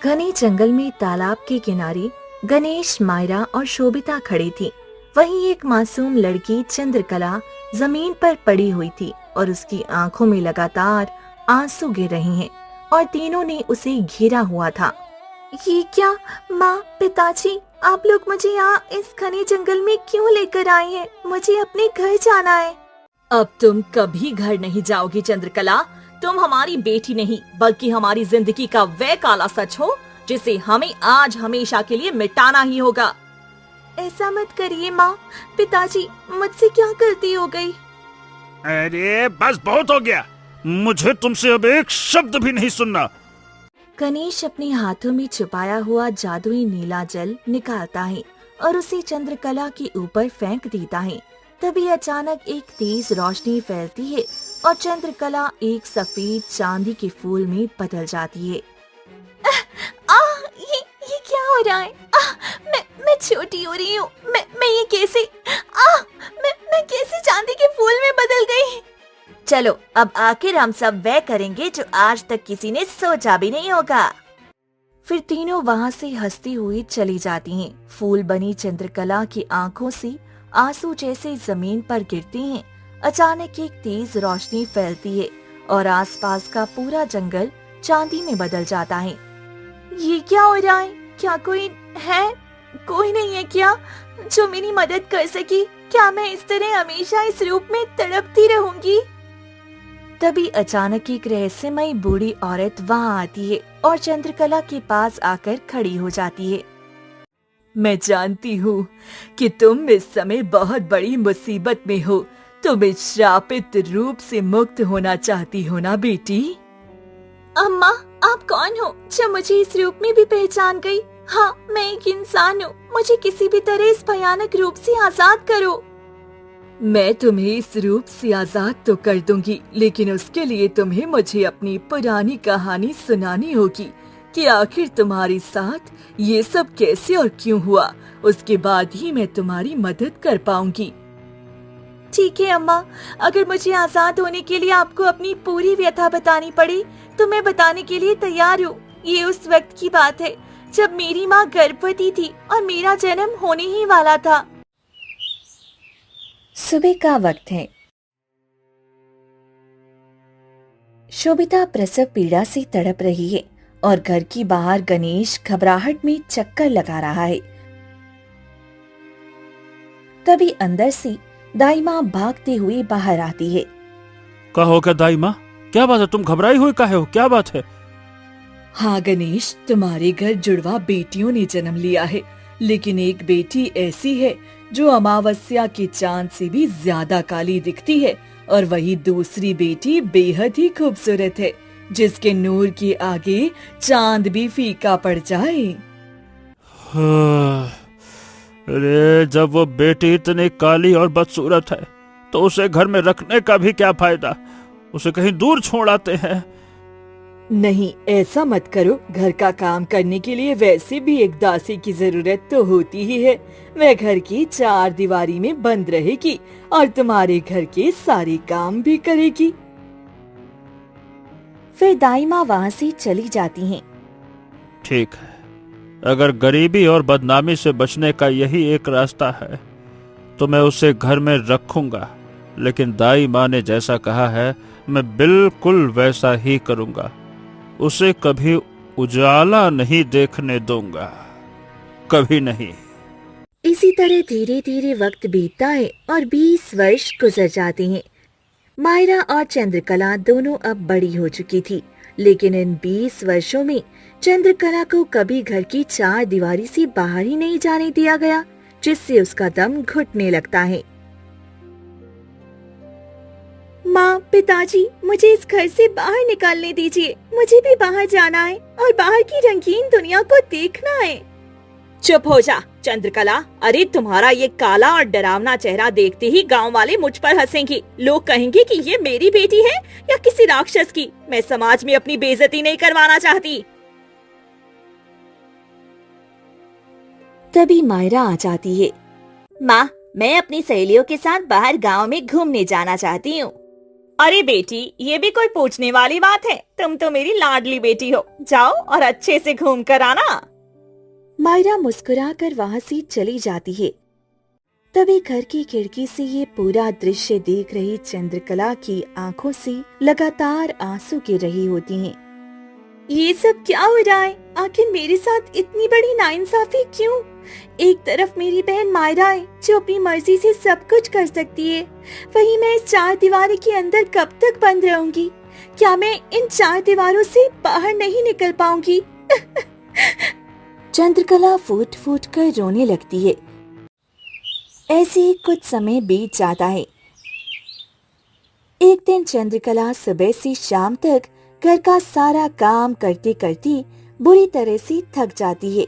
घने जंगल में तालाब के किनारे गणेश, मायरा और शोभिता खड़ी थी। वहीं एक मासूम लड़की चंद्रकला जमीन पर पड़ी हुई थी और उसकी आंखों में लगातार आंसू गिर रहे हैं और तीनों ने उसे घेरा हुआ था। ये क्या माँ, पिताजी, आप लोग मुझे यहाँ इस घने जंगल में क्यों लेकर आए हैं? मुझे अपने घर जाना है। अब तुम कभी घर नहीं जाओगी चंद्रकला। तुम हमारी बेटी नहीं बल्कि हमारी जिंदगी का वह काला सच हो जिसे हमें आज हमेशा के लिए मिटाना ही होगा। ऐसा मत करिए माँ, पिताजी, मुझसे क्या गलती हो गई? अरे बस बहुत हो गया, मुझे तुमसे अब एक शब्द भी नहीं सुनना। गणेश अपने हाथों में छुपाया हुआ जादुई नीला जल निकालता है और उसे चंद्रकला के ऊपर फेंक देता है। तभी अचानक एक तेज रोशनी फैलती है और चंद्रकला एक सफेद चांदी के फूल में बदल जाती है। ये क्या हो रहा है? मैं छोटी हो रही हूँ। मैं ये कैसे मैं कैसे चांदी के फूल में बदल गई? चलो अब आखिर हम सब वह करेंगे जो आज तक किसी ने सोचा भी नहीं होगा। फिर तीनों वहाँ से हंसती हुई चली जाती हैं। फूल बनी चंद्रकला की आंखों से आंसू जैसे जमीन पर गिरते हैं। अचानक एक तेज रोशनी फैलती है और आसपास का पूरा जंगल चांदी में बदल जाता है। ये क्या हो रहा है? क्या कोई है? कोई नहीं है क्या जो मेरी मदद कर सके? क्या मैं इस तरह हमेशा इस रूप में तड़पती रहूंगी? तभी अचानक एक रहस्यमयी बूढ़ी औरत वहाँ आती है और चंद्रकला के पास आकर खड़ी हो जाती है। मैं जानती हूँ कि तुम इस समय बहुत बड़ी मुसीबत में हो। तुम इस श्रापित रूप से मुक्त होना चाहती हो ना बेटी? अम्मा, आप कौन हो जो मुझे इस रूप में भी पहचान गई? हाँ, मैं एक इंसान हूँ। मुझे किसी भी तरह इस भयानक रूप से आजाद करो। मैं तुम्हें इस रूप से आजाद तो कर दूंगी, लेकिन उसके लिए तुम्हें मुझे अपनी पुरानी कहानी सुनानी होगी कि आखिर तुम्हारे साथ ये सब कैसे और क्यों हुआ। उसके बाद ही मैं तुम्हारी मदद कर पाऊंगी। ठीक है अम्मा, अगर मुझे आजाद होने के लिए आपको अपनी पूरी व्यथा बतानी पड़ी तो मैं बताने के लिए तैयार हूँ। ये उस वक्त की बात है जब मेरी माँ गर्भवती थी और मेरा जन्म होने ही वाला था। सुबह का वक्त है। शोभिता प्रसव पीड़ा से तड़प रही है और घर की बाहर गणेश घबराहट में चक्कर लगा रहा है। तभी अंदर से दाई माँ भागते हुए बाहर आती है। कहो क्या दाई माँ, क्या बात है? तुम घबराई हुई काहे हो? क्या बात है? हाँ गणेश, तुम्हारे घर जुड़वा बेटियों ने जन्म लिया है, लेकिन एक बेटी ऐसी है जो अमावस्या के चांद से भी ज्यादा काली दिखती है और वही दूसरी बेटी बेहद ही खूबसूरत है जिसके नूर के आगे चांद भी फीका पड़ जाए। अरे जब वो बेटी इतनी काली और बदसूरत है तो उसे घर में रखने का भी क्या फायदा? उसे कहीं दूर छोड़ आते हैं। नहीं, ऐसा मत करो। घर का काम करने के लिए वैसे भी एक दासी की जरूरत तो होती ही है। वह घर की चार दीवारी में बंद रहेगी और तुम्हारे घर के सारे काम भी करेगी। फिर दाई माँ वहाँ से चली जाती हैं। ठीक है, अगर गरीबी और बदनामी से बचने का यही एक रास्ता है तो मैं उसे घर में रखूंगा, लेकिन दाई माँ ने जैसा कहा है मैं बिल्कुल वैसा ही करूंगा। उसे कभी उजाला नहीं देखने दूंगा, कभी नहीं। इसी तरह धीरे धीरे वक्त बीतता है और 20 वर्ष गुजर जाते हैं। मायरा और चंद्रकला दोनों अब बड़ी हो चुकी थी, लेकिन इन 20 वर्षों में चंद्रकला को कभी घर की चार दीवारी से बाहर ही नहीं जाने दिया गया, जिससे उसका दम घुटने लगता है। माँ, पिताजी, मुझे इस घर से बाहर निकालने दीजिए। मुझे भी बाहर जाना है और बाहर की रंगीन दुनिया को देखना है। चुप हो जा चंद्रकला। अरे तुम्हारा ये काला और डरावना चेहरा देखते ही गांव वाले मुझ पर हंसेंगे। लोग कहेंगे कि ये मेरी बेटी है या किसी राक्षस की। मैं समाज में अपनी बेइज्जती नहीं करवाना चाहती। तभी मायरा आ जाती है। माँ, मैं अपनी सहेलियों के साथ बाहर गांव में घूमने जाना चाहती हूँ। अरे बेटी, ये भी कोई पूछने वाली बात है? तुम तो मेरी लाडली बेटी हो। जाओ और अच्छे से घूम कर आना। मायरा मुस्कुराकर वहाँ से चली जाती है। तभी घर की खिड़की से ये पूरा दृश्य देख रही चंद्रकला की आंखों से लगातार आंसू गिर रही होती हैं। ये सब क्या हो रहा है? आखिर मेरे साथ इतनी बड़ी नाइंसाफी क्यों? एक तरफ मेरी बहन मायरा है जो अपनी मर्जी से सब कुछ कर सकती है, वहीं मैं इस चार दीवारी के अंदर कब तक बंद रहूंगी? क्या मैं इन चार दीवारों से बाहर नहीं निकल पाऊंगी? चंद्रकला फूट फूट कर रोने लगती है। ऐसे ही कुछ समय बीत जाता है। एक दिन चंद्रकला सुबह से शाम तक घर का सारा काम करते करते बुरी तरह से थक जाती है।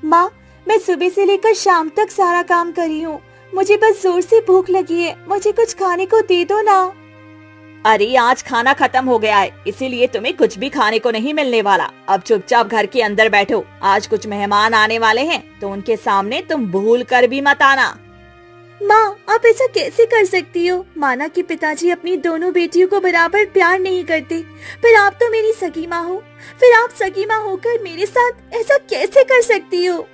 माँ, मैं सुबह से लेकर शाम तक सारा काम करी हूँ। मुझे बस जोर से भूख लगी है। मुझे कुछ खाने को दे दो ना। अरे आज खाना खत्म हो गया है, इसीलिए तुम्हें कुछ भी खाने को नहीं मिलने वाला। अब चुपचाप घर के अंदर बैठो। आज कुछ मेहमान आने वाले हैं तो उनके सामने तुम भूल कर भी मत आना। माँ, आप ऐसा कैसे कर सकती हो? माना कि पिताजी अपनी दोनों बेटियों को बराबर प्यार नहीं करते, पर आप तो मेरी सगी माँ हो। फिर आप सगी माँ होकर मेरे साथ ऐसा कैसे कर सकती हो?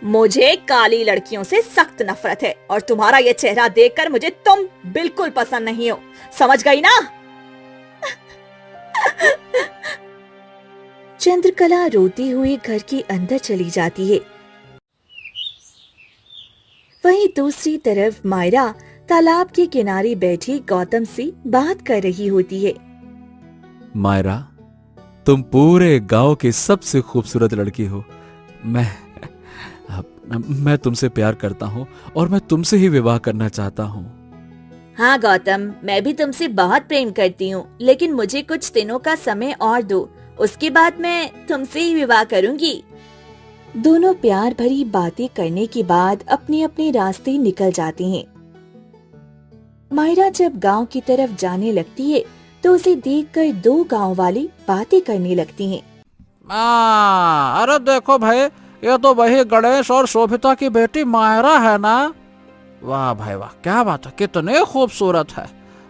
मुझे काली लड़कियों से सख्त नफरत है और तुम्हारा ये चेहरा देखकर मुझे तुम बिल्कुल पसंद नहीं हो। समझ गई ना? चंद्रकला रोती हुई घर के अंदर चली जाती है। वहीं दूसरी तरफ मायरा तालाब के किनारे बैठी गौतम से बात कर रही होती है। मायरा, तुम पूरे गांव की सबसे खूबसूरत लड़की हो। मैं तुमसे प्यार करता हूँ और मैं तुमसे ही विवाह करना चाहता हूँ। हाँ गौतम, मैं भी तुमसे बहुत प्रेम करती हूँ, लेकिन मुझे कुछ दिनों का समय और दो, उसके बाद मैं तुमसे ही विवाह करूँगी। दोनों प्यार भरी बातें करने के बाद अपने अपने रास्ते निकल जाते हैं। मायरा जब गांव की तरफ जाने लगती है तो उसे देखकर दो गांव वाले बातें करने लगती हैं। अरे देखो भाई, ये तो वही गणेश और शोभिता की बेटी मायरा है ना? वाह भाई वाह, क्या बात है, कितने खूबसूरत है।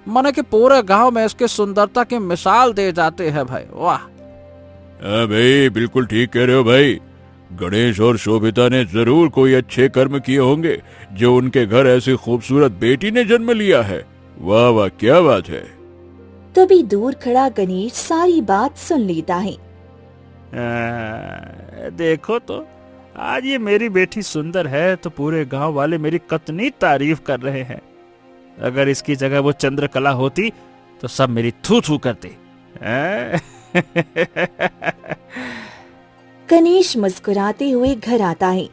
माने कि पूरे गांव में इसकी सुंदरता की मिसाल दे जाते हैं भाई। वाह भाई, बिल्कुल ठीक कह रहे हो भाई। गणेश और शोभिता ने जरूर कोई अच्छे कर्म किए होंगे जो उनके घर ऐसी खूबसूरत बेटी ने जन्म लिया है। वाह वाह, क्या बात है। तभी दूर खड़ा गणेश सारी बात सुन लेता है। देखो तो, आज ये मेरी बेटी सुंदर है तो पूरे गांव वाले मेरी कितनी तारीफ कर रहे हैं। अगर इसकी जगह वो चंद्रकला होती तो सब मेरी थू थू करते। गणेश मुस्कुराते हुए घर आता है,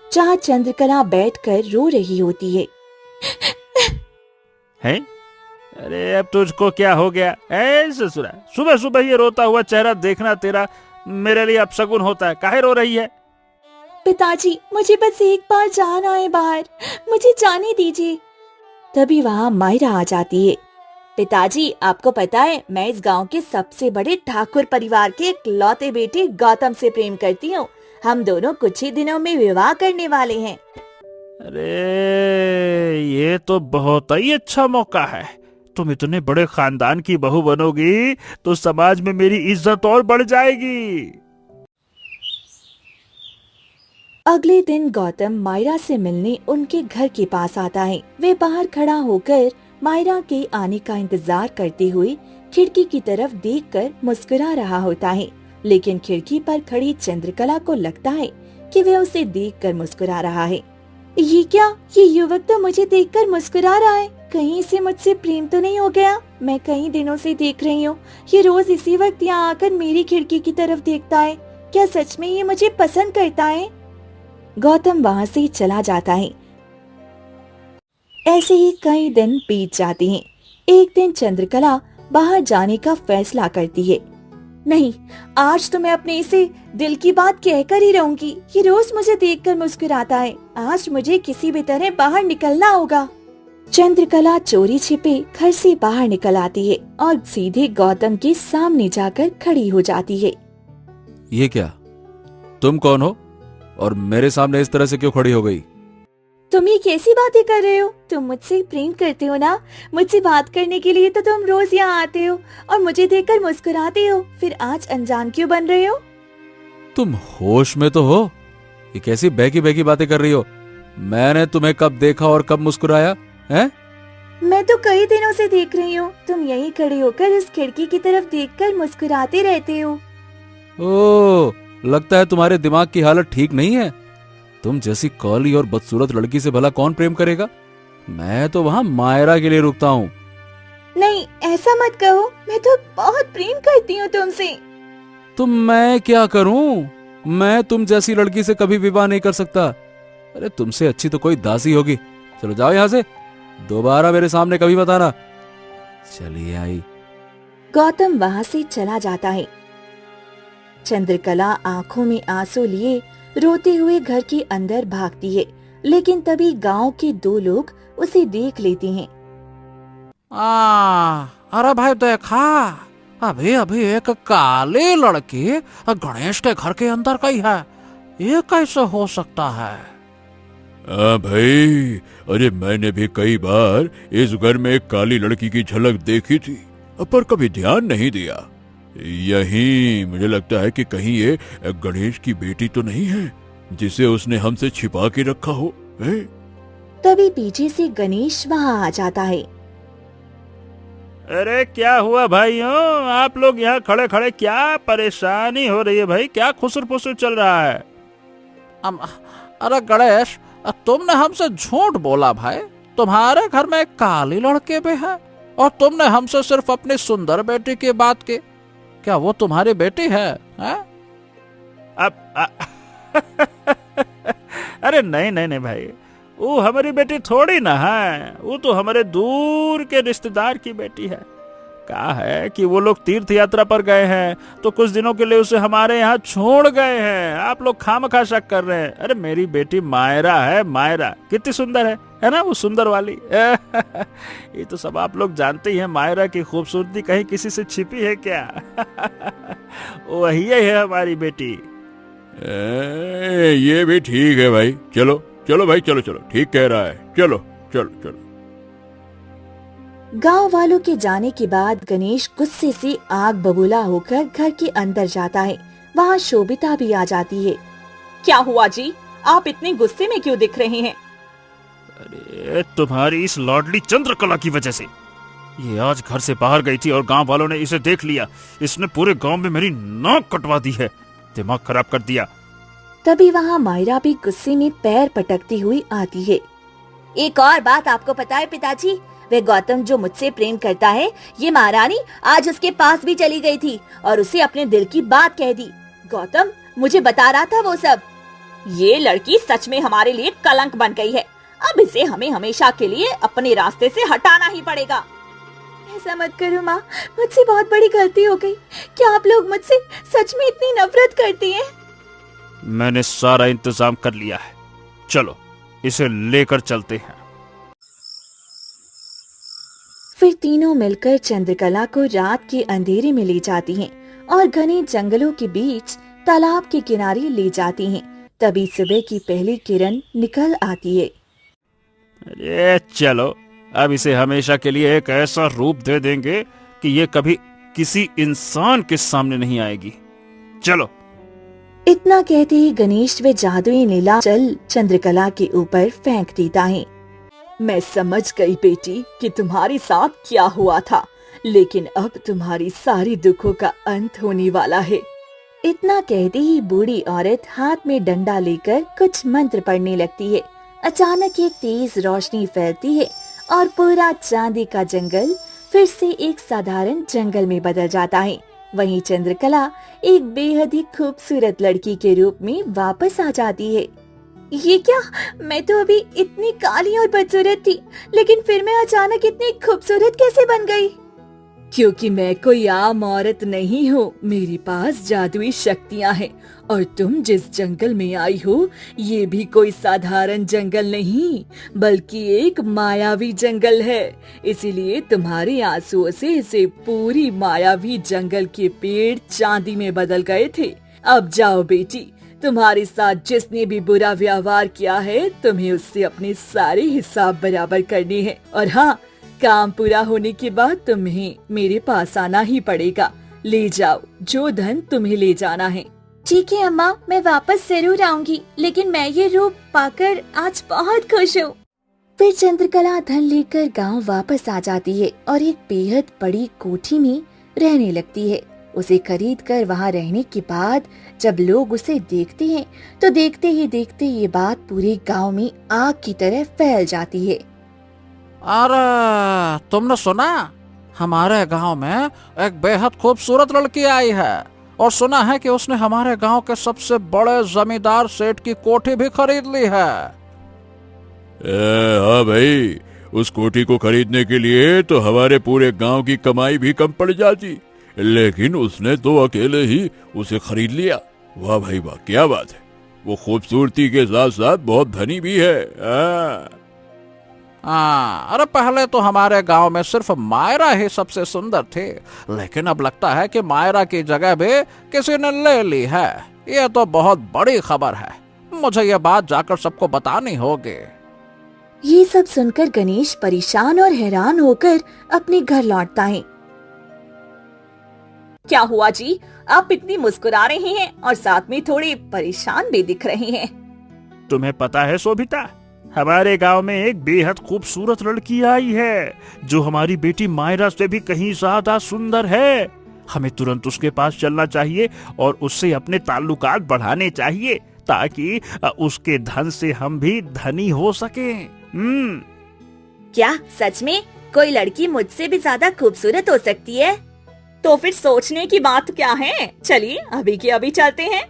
जहाँ चंद्रकला बैठकर रो रही होती है। हैं? अरे अब तुझको क्या हो गया? ससुरा, सुबह सुबह ये रोता हुआ चेहरा देखना तेरा मेरे लिए अपशगुन होता है। काहे रो रही है? पिताजी, मुझे बस एक बार जाना है बाहर, मुझे जाने दीजिए। तभी वहाँ मायरा आ जाती है। पिताजी, आपको पता है मैं इस गांव के सबसे बड़े ठाकुर परिवार के इकलौते बेटे गौतम से प्रेम करती हूँ। हम दोनों कुछ ही दिनों में विवाह करने वाले हैं। अरे ये तो बहुत ही अच्छा मौका है। तुम इतने बड़े खानदान की बहू बनोगी तो समाज में मेरी इज्जत और बढ़ जाएगी। अगले दिन गौतम मायरा से मिलने उनके घर के पास आता है। वे बाहर खड़ा होकर मायरा के आने का इंतजार करते हुए खिड़की की तरफ देखकर मुस्कुरा रहा होता है, लेकिन खिड़की पर खड़ी चंद्रकला को लगता है कि वह उसे देखकर मुस्कुरा रहा है। ये क्या? ये युवक तो मुझे देखकर मुस्कुरा रहा है। कहीं इसे मुझसे प्रेम तो नहीं हो गया? मैं कई दिनों से देख रही हूँ, ये रोज इसी वक्त यहाँ आकर मेरी खिड़की की तरफ देखता है। क्या सच में ये मुझे पसंद करता है? गौतम वहाँ से चला जाता है। ऐसे ही कई दिन बीत जाते हैं। एक दिन चंद्रकला बाहर जाने का फैसला करती है। नहीं, आज तो मैं अपने इसे दिल की बात कहकर ही रहूंगी। ये रोज मुझे देखकर मुस्कुराता है। आज मुझे किसी भी तरह बाहर निकलना होगा। चंद्रकला चोरी छिपे घर से बाहर निकल आती है और सीधे गौतम के सामने जाकर खड़ी हो जाती है। ये क्या? तुम कौन हो और मेरे सामने इस तरह से क्यों खड़ी हो गई? तुम ये कैसी बातें कर रहे हो? तुम मुझसे प्रेम करते हो ना? मुझसे बात करने के लिए तो तुम रोज यहाँ आते हो और मुझे देखकर मुस्कुराते हो, फिर आज अनजान क्यों बन रहे हो? तुम होश में तो हो? ये कैसी बहकी बहकी बातें कर रही हो? मैंने तुम्हें कब देखा और कब मुस्कुराया है? मैं तो कई दिनों से देख रही हूँ, तुम यहीं खड़े होकर इस खिड़की की तरफ देखकर मुस्कुराते रहते हो। ओ, लगता है तुम्हारे दिमाग की हालत ठीक नहीं है। तुम जैसी काली और बदसूरत लड़की से भला कौन प्रेम करेगा? मैं तो वहाँ मायरा के लिए रुकता हूँ। नहीं, ऐसा मत कहो, मैं तो बहुत प्रेम करती हूँ तुमसे। तो मैं क्या करूँ? मैं तुम जैसी लड़की से कभी विवाह नहीं कर सकता। अरे तुमसे अच्छी तो कोई दासी होगी। चलो जाओ यहाँ से, दोबारा मेरे सामने कभी मत आना। चलिए आई। गौतम वहाँ से चला जाता है। चंद्रकला आंखों में आंसू लिए रोते हुए घर के अंदर भागती है, लेकिन तभी गांव के दो लोग उसे देख लेते हैं। अरे भाई देखा, अभी अभी एक काली लड़की गणेश के घर के अंदर गई है। ये कैसे हो सकता है? हाँ भाई, अरे मैंने भी कई बार इस घर में एक काली लड़की की झलक देखी थी, पर कभी ध्यान नहीं दिया। यही मुझे लगता है कि कहीं ये गणेश की बेटी तो नहीं है जिसे उसने हमसे छिपा के रखा हो। है? तभी पीछे से गणेश वहाँ आ जाता है। अरे क्या हुआ भाइयों, आप लोग यहाँ खड़े खड़े क्या परेशानी हो रही है भाई? क्या खुसर फुसर चल रहा है? अरे गणेश, तुमने हमसे झूठ बोला भाई। तुम्हारे घर में एक काली लड़के भी है और तुमने हमसे सिर्फ अपनी सुंदर बेटी की बात की। क्या वो तुम्हारी बेटी है? अरे नहीं नहीं नहीं भाई, वो हमारी बेटी थोड़ी ना है, वो तो हमारे दूर के रिश्तेदार की बेटी है। कहा है कि वो लोग तीर्थ यात्रा पर गए हैं तो कुछ दिनों के लिए उसे हमारे यहाँ छोड़ गए हैं। आप लोग खामखा शक कर रहे हैं। अरे मेरी बेटी मायरा है, मायरा कितनी सुंदर है ना? वो सुंदर वाली ये तो सब आप लोग जानते ही हैं। मायरा की खूबसूरती कहीं किसी से छिपी है क्या? वही है हमारी बेटी। ये भी ठीक है भाई। चलो चलो भाई, चलो चलो, ठीक कह रहा है। चलो चलो चलो। गांव वालों के जाने के बाद गणेश गुस्से से आग बबूला होकर घर के अंदर जाता है। वहाँ शोभिता भी आ जाती है। क्या हुआ जी, आप इतने गुस्से में क्यों दिख रहे हैं? अरे तुम्हारी इस लाडली चंद्रकला की वजह से। ये आज घर से बाहर गई थी और गांव वालों ने इसे देख लिया। इसने पूरे गांव में मेरी नाक कटवा दी है, दिमाग खराब कर दिया। तभी वहाँ मायरा भी गुस्से में पैर पटकती हुई आती है। एक और बात आपको पता है पिताजी, वे गौतम जो मुझसे प्रेम करता है, ये महारानी आज उसके पास भी चली गई थी और उसे अपने दिल की बात कह दी। गौतम मुझे बता रहा था वो सब। ये लड़की सच में हमारे लिए कलंक बन गई है। अब इसे हमें हमेशा के लिए अपने रास्ते से हटाना ही पड़ेगा। ऐसा मत करो माँ, मुझसे बहुत बड़ी गलती हो गई। क्या आप लोग मुझसे सच में इतनी नफरत करती हैं? मैंने सारा इंतजाम कर लिया है, चलो इसे लेकर चलते हैं। फिर तीनों मिलकर चंद्रकला को रात के अंधेरे में ले जाती हैं और घने जंगलों के बीच तालाब के किनारे ले जाती हैं। तभी सुबह की पहली किरण निकल आती है। अरे चलो, अब इसे हमेशा के लिए एक ऐसा रूप दे देंगे कि ये कभी किसी इंसान के सामने नहीं आएगी। चलो। इतना कहते ही गणेश वे जादुई नीलांचल चंद्रकला के ऊपर फेंक देता है। मैं समझ गई बेटी कि तुम्हारे साथ क्या हुआ था, लेकिन अब तुम्हारी सारी दुखों का अंत होने वाला है। इतना कहते ही बूढ़ी औरत हाथ में डंडा लेकर कुछ मंत्र पढ़ने लगती है। अचानक एक तेज रोशनी फैलती है और पूरा चांदी का जंगल फिर से एक साधारण जंगल में बदल जाता है। वहीं चंद्रकला एक बेहद ही खूबसूरत लड़की के रूप में वापस आ जाती है। ये क्या, मैं तो अभी इतनी काली और बदसूरत थी, लेकिन फिर मैं अचानक इतनी खूबसूरत कैसे बन गई? क्योंकि मैं कोई आम औरत नहीं हूँ, मेरे पास जादुई शक्तियाँ हैं और तुम जिस जंगल में आई हो ये भी कोई साधारण जंगल नहीं बल्कि एक मायावी जंगल है। इसीलिए तुम्हारे आंसुओं से इसे पूरी मायावी जंगल के पेड़ चांदी में बदल गए थे। अब जाओ बेटी, तुम्हारे साथ जिसने भी बुरा व्यवहार किया है तुम्हें उससे अपने सारे हिसाब बराबर करने हैं। और हाँ, काम पूरा होने के बाद तुम्हें मेरे पास आना ही पड़ेगा। ले जाओ जो धन तुम्हें ले जाना है। ठीक है अम्मा, मैं वापस जरूर आऊंगी, लेकिन मैं ये रूप पाकर आज बहुत खुश हूँ। फिर चंद्रकला धन लेकर गांव वापस आ जाती है और एक बेहद बड़ी कोठी में रहने लगती है। उसे खरीद कर वहाँ रहने के बाद जब लोग उसे देखते हैं तो देखते ही देखते ये बात पूरे गांव में आग की तरह फैल जाती है। अरे तुमने सुना, हमारे गांव में एक बेहद खूबसूरत लड़की आई है और सुना है कि उसने हमारे गांव के सबसे बड़े जमींदार सेठ की कोठी भी खरीद ली है। हाँ भाई, उस कोठी को खरीदने के लिए तो हमारे पूरे गांव की कमाई भी कम पड़ जाती, लेकिन उसने तो अकेले ही उसे खरीद लिया। वाह भाई वाह, क्या बात है। वो खूबसूरती के साथ साथ बहुत धनी भी है। अरे पहले तो हमारे गांव में सिर्फ मायरा ही सबसे सुंदर थी, लेकिन अब लगता है कि मायरा की जगह भी किसी ने ले ली है। ये तो बहुत बड़ी खबर है, मुझे ये बात जाकर सबको बतानी होगी। ये सब सुनकर गणेश परेशान और हैरान होकर अपने घर लौटता है। क्या हुआ जी, आप इतनी मुस्कुरा रहे हैं और साथ में थोड़े परेशान भी दिख रहे हैं। तुम्हें पता है शोभिता, हमारे गांव में एक बेहद खूबसूरत लड़की आई है जो हमारी बेटी मायरा से भी कहीं ज्यादा सुंदर है। हमें तुरंत उसके पास चलना चाहिए और उससे अपने ताल्लुकात बढ़ाने चाहिए ताकि उसके धन से हम भी धनी हो सकें। क्या सच में कोई लड़की मुझसे भी ज्यादा खूबसूरत हो सकती है? तो फिर सोचने की बात क्या है, चलिए अभी के अभी चलते हैं।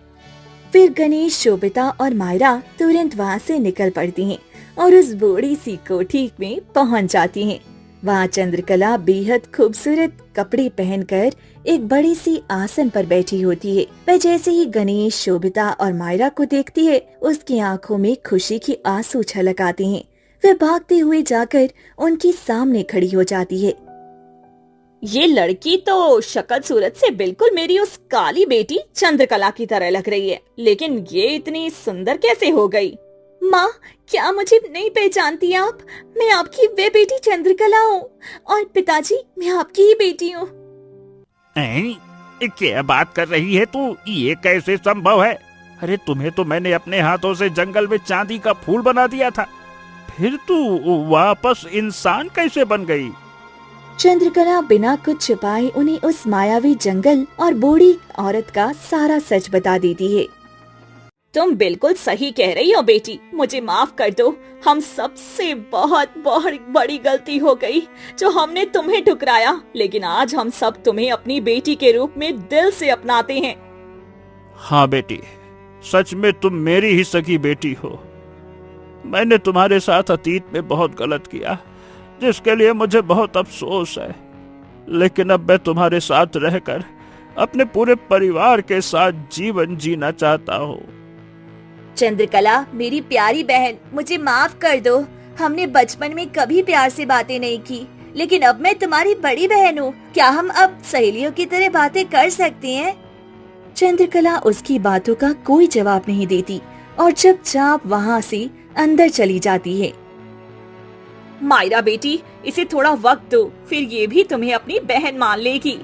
फिर गणेश, शोभिता और मायरा तुरंत वहाँ से निकल पड़ती हैं और उस बड़ी सी कोठी में पहुँच जाती हैं। वहाँ चंद्रकला बेहद खूबसूरत कपड़े पहनकर एक बड़ी सी आसन पर बैठी होती है। वह जैसे ही गणेश, शोभिता और मायरा को देखती है, उसकी आंखों में खुशी की आंसू छलक आते हैं। वह भागते हुए जाकर उनके सामने खड़ी हो जाती है। ये लड़की तो शक्ल सूरत से बिल्कुल मेरी उस काली बेटी चंद्रकला की तरह लग रही है, लेकिन ये इतनी सुंदर कैसे हो गई? माँ, क्या मुझे नहीं पहचानती आप? मैं आपकी वे बेटी चंद्रकला हूँ और पिताजी, मैं आपकी ही बेटी हूँ। क्या बात कर रही है तू? ये कैसे संभव है? अरे तुम्हें तो मैंने अपने हाथों से जंगल में चांदी का फूल बना दिया था, फिर तू वापस इंसान कैसे बन गई? चंद्रकला बिना कुछ छुपाए उन्हें उस मायावी जंगल और बूढ़ी औरत का सारा सच बता देती है। तुम बिल्कुल सही कह रही हो बेटी, मुझे माफ कर दो। हम सबसे बहुत बहुत बड़ी गलती हो गई जो हमने तुम्हें ठुकराया, लेकिन आज हम सब तुम्हें अपनी बेटी के रूप में दिल से अपनाते हैं। हाँ बेटी, सच में तुम मेरी ही सगी बेटी हो। मैंने तुम्हारे साथ अतीत में बहुत गलत किया, जिसके लिए मुझे बहुत अफसोस है, लेकिन अब मैं तुम्हारे साथ रहकर अपने पूरे परिवार के साथ जीवन जीना चाहता हूँ। चंद्रकला, मेरी प्यारी बहन, मुझे माफ कर दो। हमने बचपन में कभी प्यार से बातें नहीं की, लेकिन अब मैं तुम्हारी बड़ी बहन हूँ। क्या हम अब सहेलियों की तरह बातें कर सकते हैं? चंद्रकला उसकी बातों का कोई जवाब नहीं देती और चुपचाप वहाँ से अंदर चली जाती है। मायरा बेटी, इसे थोड़ा वक्त दो, फिर ये भी तुम्हें अपनी बहन मान लेगी।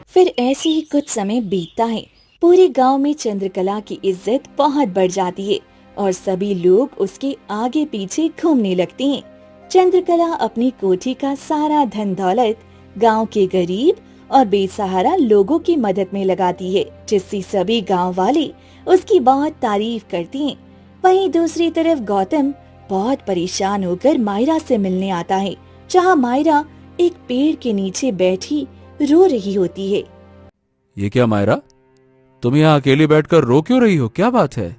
फिर ऐसे ही कुछ समय बीतता है। पूरे गांव में चंद्रकला की इज्जत बहुत बढ़ जाती है और सभी लोग उसके आगे पीछे घूमने लगते हैं। चंद्रकला अपनी कोठी का सारा धन दौलत गांव के गरीब और बेसहारा लोगों की मदद में लगाती है, जिससे सभी गांव वाले उसकी बहुत तारीफ करती हैं। वहीं दूसरी तरफ गौतम बहुत परेशान होकर मायरा से मिलने आता है, जहां मायरा एक पेड़ के नीचे बैठी रो रही होती है। ये क्या मायरा, तुम यहाँ अकेली बैठकर रो क्यों रही हो? क्या बात है?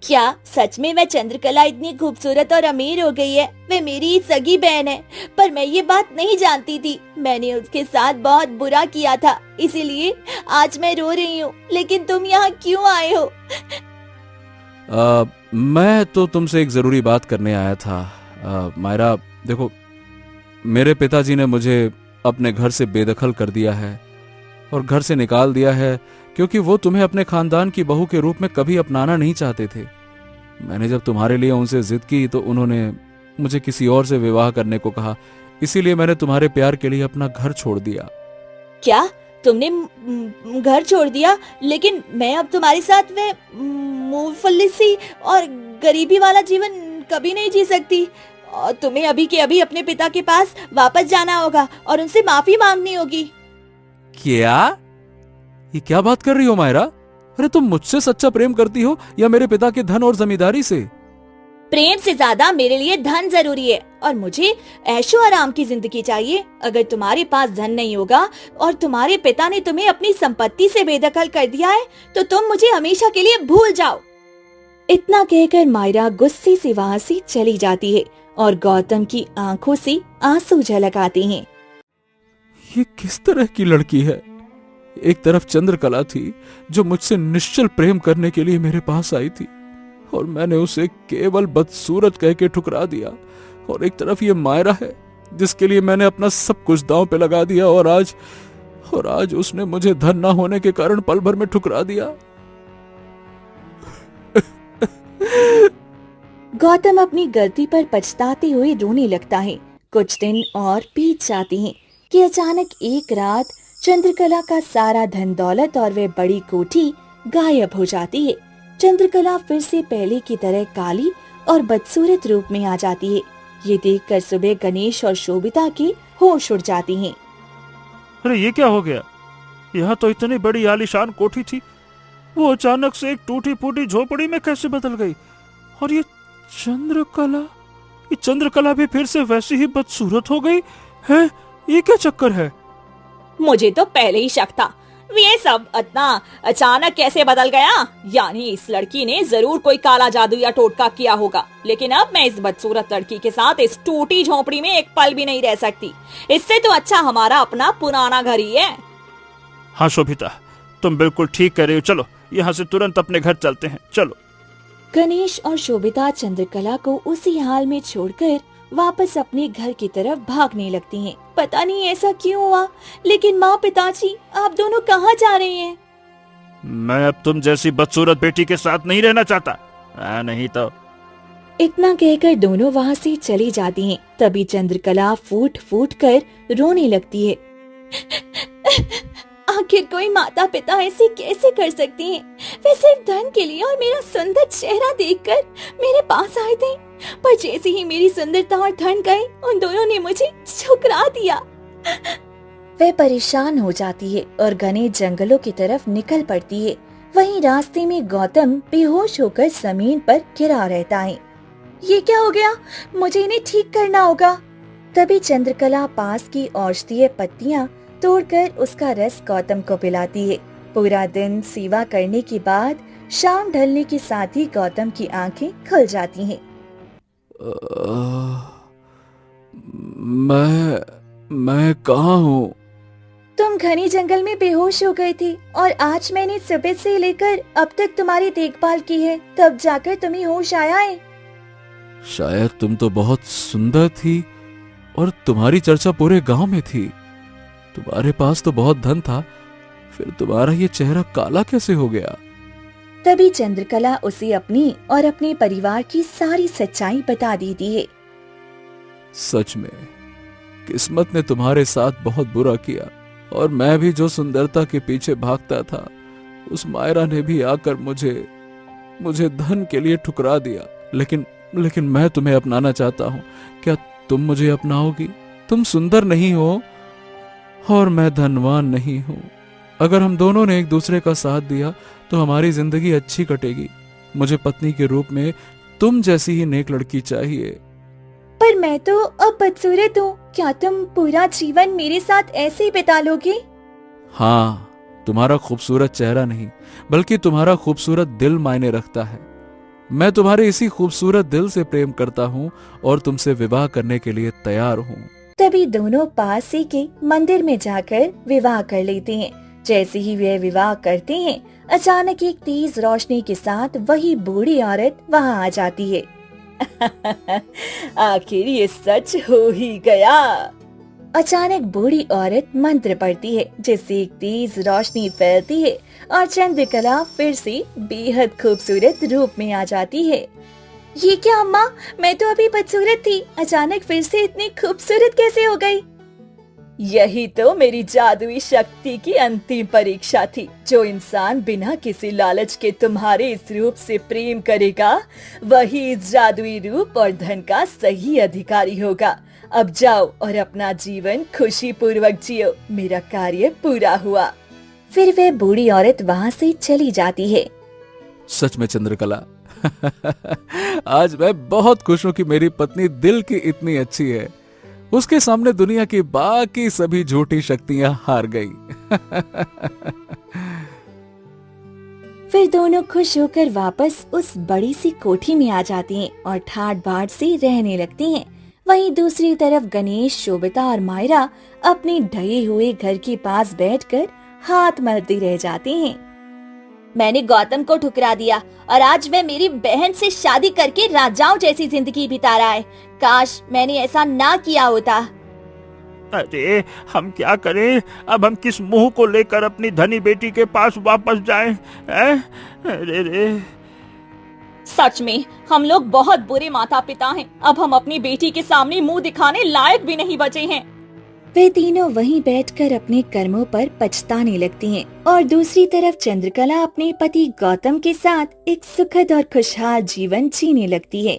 क्या सच में वह चंद्रकला इतनी खूबसूरत और अमीर हो गई है? वे मेरी ही सगी बहन है, पर मैं ये बात नहीं जानती थी। मैंने उसके साथ बहुत बुरा किया था, इसीलिए आज मैं रो रही हूँ। लेकिन तुम यहाँ क्यों आए हो? मैं तो तुमसे एक जरूरी बात करने आया था। मायरा देखो, मेरे पिताजी ने मुझे अपने घर से बेदखल कर दिया है और घर से निकाल दिया है क्योंकि वो तुम्हें अपने खानदान की बहू के रूप में कभी अपनाना नहीं चाहते थे। मैंने जब तुम्हारे लिए उनसे जिद की तो उन्होंने मुझे किसी और से विवाह करने को कहा। इसीलिए मैंने तुम्हारे प्यार के लिए अपना घर छोड़ दिया। क्या तुमने घर छोड़ दिया? लेकिन मैं अब तुम्हारे साथ वे मुफल्लिसी और गरीबी वाला जीवन कभी नहीं जी सकती। और तुम्हें अभी के अभी अपने पिता के पास वापस जाना होगा और उनसे माफी मांगनी होगी। क्या? ये क्या बात कर रही हो मायरा? अरे तुम मुझसे सच्चा प्रेम करती हो या मेरे पिता के धन और जमींदारी से? प्रेम से ज्यादा मेरे लिए धन जरूरी है और मुझे ऐशो आराम की जिंदगी चाहिए। अगर तुम्हारे पास धन नहीं होगा और तुम्हारे पिता ने तुम्हें अपनी संपत्ति से बेदखल कर दिया है तो तुम मुझे हमेशा के लिए भूल जाओ। इतना कहकर मायरा गुस्से से वहाँ से चली जाती है और गौतम की आंखों से आंसू झलक आते हैं। ये किस तरह की लड़की है? एक तरफ चंद्रकला थी जो मुझसे निश्चल प्रेम करने के लिए मेरे पास आई थी और मैंने उसे केवल बदसूरत कह के ठुकरा दिया, और एक तरफ ये मायरा है जिसके लिए मैंने अपना सब कुछ दांव पे लगा दिया और आज उसने मुझे धन ना होने के कारण पल भर में ठुकरा दिया। गौतम अपनी गलती पर पछताते हुए रोने लगता है। कुछ दिन और बीत जाते हैं कि अचानक एक रात चंद्रकला का सारा धन दौलत और वह बड़ी कोठी गायब हो जाती है। चंद्रकला फिर से पहले की तरह काली और बदसूरत रूप में आ जाती है। ये देखकर सुबह गणेश और शोभिता की होश उड़ जाती हैं। अरे ये क्या हो गया? यहाँ तो इतनी बड़ी आलीशान कोठी थी, वो अचानक से एक टूटी फूटी झोपड़ी में कैसे बदल गई? और ये चंद्रकला भी फिर से वैसी ही बदसूरत हो गई है। ये क्या चक्कर है? मुझे तो पहले ही शक था, ये सब इतना अचानक कैसे बदल गया। यानी इस लड़की ने जरूर कोई काला जादू या टोटका किया होगा। लेकिन अब मैं इस बदसूरत लड़की के साथ इस टूटी झोपड़ी में एक पल भी नहीं रह सकती। इससे तो अच्छा हमारा अपना पुराना घर ही है। हाँ शोभिता, तुम बिल्कुल ठीक कह रही हो। चलो यहाँ से तुरंत अपने घर चलते हैं, चलो। गणेश और शोभिता चंद्रकला को उसी हाल में छोड़कर वापस अपने घर की तरफ भागने लगती हैं। पता नहीं ऐसा क्यों हुआ, लेकिन माँ पिताजी आप दोनों कहाँ जा रहे हैं? मैं अब तुम जैसी बदसूरत बेटी के साथ नहीं रहना चाहता। नहीं तो। इतना कहकर दोनों वहाँ से चली जाती हैं। तभी चंद्रकला फूट फूट कर रोने लगती है। आखिर कोई माता पिता ऐसे कैसे कर सकती हैं? वे सिर्फ धन के लिए और मेरा सुंदर चेहरा देखकर मेरे पास आए थे, पर जैसे ही मेरी सुंदरता और धन गए उन दोनों ने मुझे ठुकरा दिया। वह परेशान हो जाती है और घने जंगलों की तरफ निकल पड़ती है। वहीं रास्ते में गौतम बेहोश होकर जमीन पर गिरा रहता है। ये क्या हो गया? मुझे इन्हें ठीक करना होगा। तभी चंद्रकला पास की औषधीय पत्तियां तोड़कर उसका रस गौतम को पिलाती है। पूरा दिन सेवा करने के बाद शाम ढलने के साथ ही गौतम की आंखें खुल जाती हैं। मैं कहाँ हूँ? तुम घने जंगल में बेहोश हो गए थे और आज मैंने सुबह से लेकर अब तक तुम्हारी देखभाल की है, तब जाकर तुम्हें होश आया है। शायद तुम तो बहुत सुंदर थी और तुम्हारी चर्चा पूरे गांव में थी। तुम्हारे पास तो बहुत धन था, फिर तुम्हारा ये चेहरा काला कैसे हो गया? तभी चंद्रकला उसे अपनी और अपने परिवार की सारी सच्चाई बता देती है। सच में किस्मत ने तुम्हारे साथ बहुत बुरा किया, और मैं भी जो सुंदरता के पीछे भागता था, उस मायरा ने भी आकर मुझे धन के लिए ठुकरा दिया। लेकिन मैं तुम्हें अपनाना चाहता हूँ। क्या तुम मुझे अपनाओगी? तुम सुंदर नहीं हो और मैं धनवान नहीं हूँ। अगर हम दोनों ने एक दूसरे का साथ दिया तो हमारी जिंदगी अच्छी कटेगी। मुझे पत्नी के रूप में तुम जैसी ही नेक लड़की चाहिए। पर मैं तो अब बदसूरत हूँ। क्या तुम पूरा जीवन मेरे साथ ऐसे ही बिता लोगे? हाँ, तुम्हारा खूबसूरत चेहरा नहीं बल्कि तुम्हारा खूबसूरत दिल मायने रखता है। मैं तुम्हारे इसी खूबसूरत दिल से प्रेम करता हूँ और तुमसे विवाह करने के लिए तैयार हूँ। तभी दोनों पास ही के मंदिर में जाकर विवाह कर लेते हैं। जैसे ही वे विवाह करते हैं, अचानक एक तेज रोशनी के साथ वही बूढ़ी औरत वहाँ आ जाती है। आखिर ये सच हो ही गया। अचानक बूढ़ी औरत मंत्र पढ़ती है, जिससे एक तेज रोशनी फैलती है और चंद्रकला फिर से बेहद खूबसूरत रूप में आ जाती है। ये क्या अम्मा, मैं तो अभी बदसूरत थी, अचानक फिर से इतनी खूबसूरत कैसे हो गई? यही तो मेरी जादुई शक्ति की अंतिम परीक्षा थी। जो इंसान बिना किसी लालच के तुम्हारे इस रूप से प्रेम करेगा, वही इस जादुई रूप और धन का सही अधिकारी होगा। अब जाओ और अपना जीवन खुशी पूर्वक जियो, मेरा कार्य पूरा हुआ। फिर वह बूढ़ी औरत वहाँ से चली जाती है। सच में चंद्रकला, आज मैं बहुत खुश हूँ कि मेरी पत्नी दिल की इतनी अच्छी है। उसके सामने दुनिया की बाकी सभी झूठी शक्तियां हार गई। फिर दोनों खुश होकर वापस उस बड़ी सी कोठी में आ जाती हैं और ठाट बाट से रहने लगती हैं। वहीं दूसरी तरफ गणेश, शोभिता और मायरा अपने ढहे हुए घर के पास बैठकर हाथ मलती रह जाती हैं। मैंने गौतम को ठुकरा दिया और आज वह मेरी बहन से शादी करके राजाओं जैसी जिंदगी बिता रहा है। काश मैंने ऐसा ना किया होता। अरे हम क्या करें? अब हम किस मुंह को लेकर अपनी धनी बेटी के पास वापस जाएं? अरे रे। सच में हम लोग बहुत बुरे माता पिता हैं। अब हम अपनी बेटी के सामने मुंह दिखाने लायक भी नहीं बचे हैं। वे तीनों वहीं बैठकर अपने कर्मों पर पछताने लगती हैं और दूसरी तरफ चंद्रकला अपने पति गौतम के साथ एक सुखद और खुशहाल जीवन जीने लगती है।